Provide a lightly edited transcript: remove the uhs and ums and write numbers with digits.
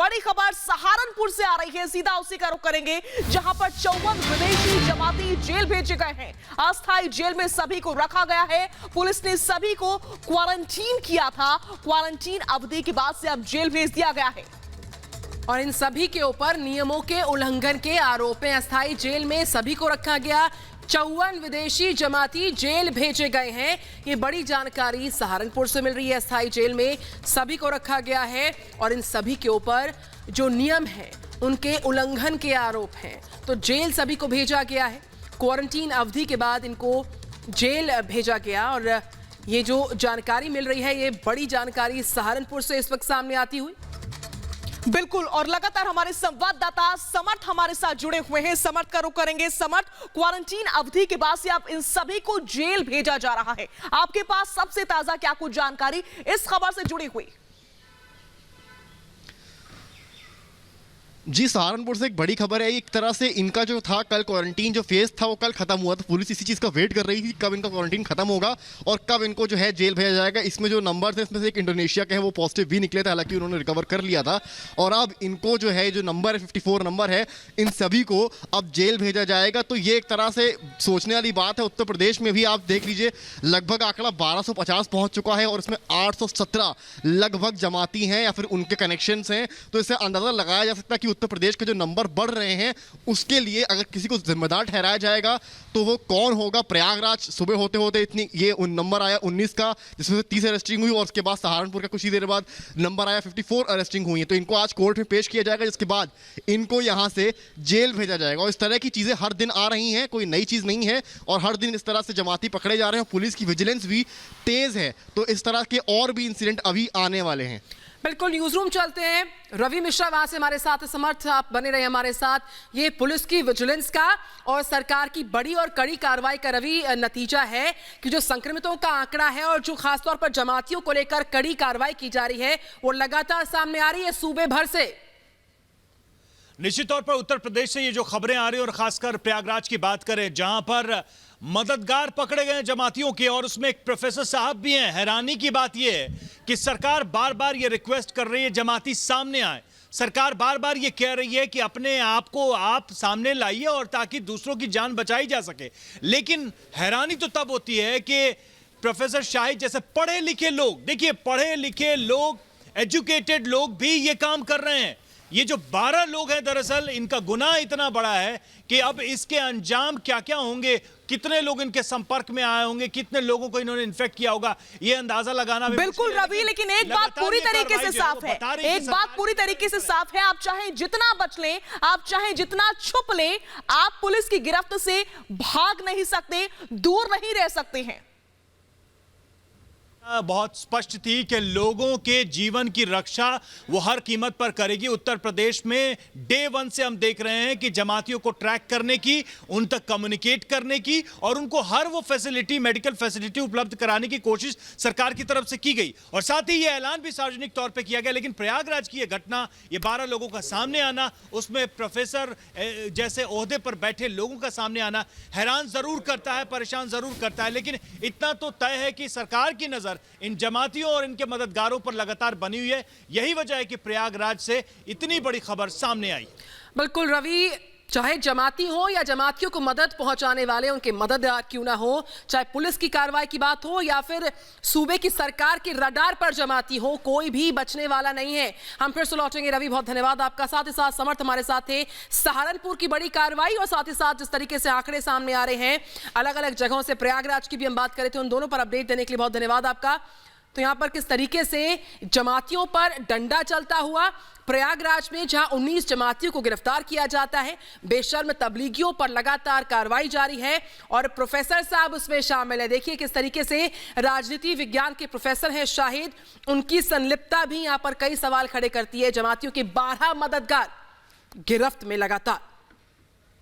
बड़ी खबर सहारनपुर से आ रही है, सीधा उसी का रुख करेंगे जहां पर 54 विदेशी जमाती जेल भेजे गए हैं। अस्थायी जेल में सभी को रखा गया है। पुलिस ने सभी को क्वारंटीन किया था। क्वारंटीन अवधि के बाद से अब जेल भेज दिया गया है और इन सभी के ऊपर नियमों के उल्लंघन के आरोप हैं। अस्थायी जेल में सभी को रखा गया। 54 विदेशी जमाती जेल भेजे गए हैं। ये बड़ी जानकारी सहारनपुर से मिल रही है। अस्थायी जेल में सभी को रखा गया है और इन सभी के ऊपर जो नियम है उनके उल्लंघन के आरोप हैं। तो जेल सभी को भेजा गया है। क्वारंटीन अवधि के बाद इनको जेल भेजा गया और ये जो जानकारी मिल रही है, ये बड़ी जानकारी सहारनपुर से इस वक्त सामने आती हुई। बिल्कुल, और लगातार हमारे संवाददाता समर्थ हमारे साथ जुड़े हुए हैं। समर्थ का रुख करेंगे। समर्थ, क्वारंटीन अवधि के बाद से आप इन सभी को जेल भेजा जा रहा है। आपके पास सबसे ताजा क्या कुछ जानकारी इस खबर से जुड़ी हुई? जी, सहारनपुर से एक बड़ी खबर है। एक तरह से इनका जो था कल क्वारंटीन जो फेज था वो कल खत्म हुआ, तो पुलिस इसी चीज़ का वेट कर रही थी कब इनका क्वारंटीन खत्म होगा और कब इनको जो है जेल भेजा जाएगा। इसमें जो नंबर थे इसमें से एक इंडोनेशिया के है वो पॉजिटिव भी निकले थे, हालांकि उन्होंने रिकवर कर लिया था। और अब इनको जो है जो नंबर है 54 नंबर है, इन सभी को अब जेल भेजा जाएगा। तो ये एक तरह से सोचने वाली बात है। उत्तर प्रदेश में भी आप देख लीजिए लगभग आंकड़ा 1250 पहुँच चुका है और इसमें 817 लगभग जमाती हैं या फिर उनके कनेक्शंस हैं। तो इससे अंदाज़ा लगाया जा सकता है कि उत्तर प्रदेश के जो नंबर बढ़ रहे हैं उसके लिए अगर किसी को जिम्मेदार ठहराया जाएगा तो वो कौन होगा। प्रयागराज सुबह होते होते इतनी ये नंबर आया 19 का, जिसमें से 30 अरेस्टिंग हुई और उसके बाद सहारनपुर का कुछ ही देर बाद नंबर आया 54 अरेस्टिंग हुई है। तो इनको आज कोर्ट में पेश किया जाएगा, जिसके बाद इनको यहां से जेल भेजा जाएगा। और इस तरह की चीजें हर दिन आ रही हैं, कोई नई चीज नहीं है और हर दिन इस तरह से जमाती पकड़े जा रहे हैं। पुलिस की विजिलेंस भी तेज है, तो इस तरह के और भी इंसिडेंट अभी आने वाले हैं। बिल्कुल, न्यूज रूम चलते हैं। रवि मिश्रा वहां से हमारे साथ है। समर्थ, आप बने रहे हमारे साथ। ये पुलिस की विजिलेंस का और सरकार की बड़ी और कड़ी कार्रवाई का रवि नतीजा है कि जो संक्रमितों का आंकड़ा है और जो खासतौर पर जमातियों को लेकर कड़ी कार्रवाई की जा रही है वो लगातार सामने आ रही है सूबे भर से। निश्चित तौर पर उत्तर प्रदेश से ये जो खबरें आ रही है और खासकर प्रयागराज की बात करें जहां पर मददगार पकड़े गए जमातियों के और उसमें एक प्रोफेसर साहब भी हैं। हैरानी की बात यह है कि सरकार बार बार ये रिक्वेस्ट कर रही है जमाती सामने आए। सरकार बार बार ये कह रही है कि अपने आप को आप सामने लाइए और ताकि दूसरों की जान बचाई जा सके। लेकिन हैरानी तो तब होती है कि प्रोफेसर शाहिद जैसे पढ़े लिखे लोग, देखिए पढ़े लिखे लोग, एजुकेटेड लोग भी ये काम कर रहे हैं। ये जो 12 लोग हैं दरअसल इनका गुनाह इतना बड़ा है कि अब इसके अंजाम क्या क्या होंगे, कितने लोग इनके संपर्क में आए होंगे, कितने लोगों को इन्होंने इन्फेक्ट किया होगा, ये अंदाजा लगाना भी बिल्कुल रवि, लेकिन एक बात पूरी तरीके से साफ है। एक बात पूरी तरीके से साफ है, आप चाहे जितना बच लें, आप चाहे जितना छुप लें, आप पुलिस की गिरफ्त से भाग नहीं सकते, दूर नहीं रह सकते हैं। बहुत स्पष्ट थी कि लोगों के जीवन की रक्षा वो हर कीमत पर करेगी। उत्तर प्रदेश में डे 1 से हम देख रहे हैं कि जमातियों को ट्रैक करने की, उन तक कम्युनिकेट करने की और उनको हर वो फैसिलिटी, मेडिकल फैसिलिटी उपलब्ध कराने की कोशिश सरकार की तरफ से की गई और साथ ही ये ऐलान भी सार्वजनिक तौर पर किया गया। लेकिन प्रयागराज की ये घटना, ये 12 लोगों का सामने आना, उसमें प्रोफेसर जैसे ओहदे पर बैठे लोगों का सामने आना हैरान जरूर करता है, परेशान जरूर करता है। लेकिन इतना तो तय है कि सरकार की नजर इन जमातियों और इनके मददगारों पर लगातार बनी हुई है। यही वजह है कि प्रयागराज से इतनी बड़ी खबर सामने आई। बिल्कुल रवि, चाहे जमाती हो या जमातियों को मदद पहुंचाने वाले उनके मददगार क्यों ना हो, चाहे पुलिस की कार्रवाई की बात हो या फिर सूबे की सरकार के रडार पर जमाती हो, कोई भी बचने वाला नहीं है। हम फिर से लौटेंगे। रवि, बहुत धन्यवाद आपका। साथ ही साथ समर्थ हमारे साथ थे। सहारनपुर की बड़ी कार्रवाई और साथ ही साथ जिस तरीके से आंकड़े सामने आ रहे हैं अलग अलग जगहों से, प्रयागराज की भी हम बात करें थे, उन दोनों पर अपडेट देने के लिए बहुत धन्यवाद आपका। तो यहां पर किस तरीके से जमातियों पर डंडा चलता हुआ, प्रयागराज में जहां 19 जमातियों को गिरफ्तार किया जाता है, बेशर्म तबलीगियों पर लगातार कार्रवाई जारी है और प्रोफेसर साहब उसमें शामिल है। देखिए किस तरीके से राजनीति विज्ञान के प्रोफेसर हैं शाहिद, उनकी संलिप्तता भी यहां पर कई सवाल खड़े करती है। जमातियों के 12 मददगार गिरफ्त में लगातार।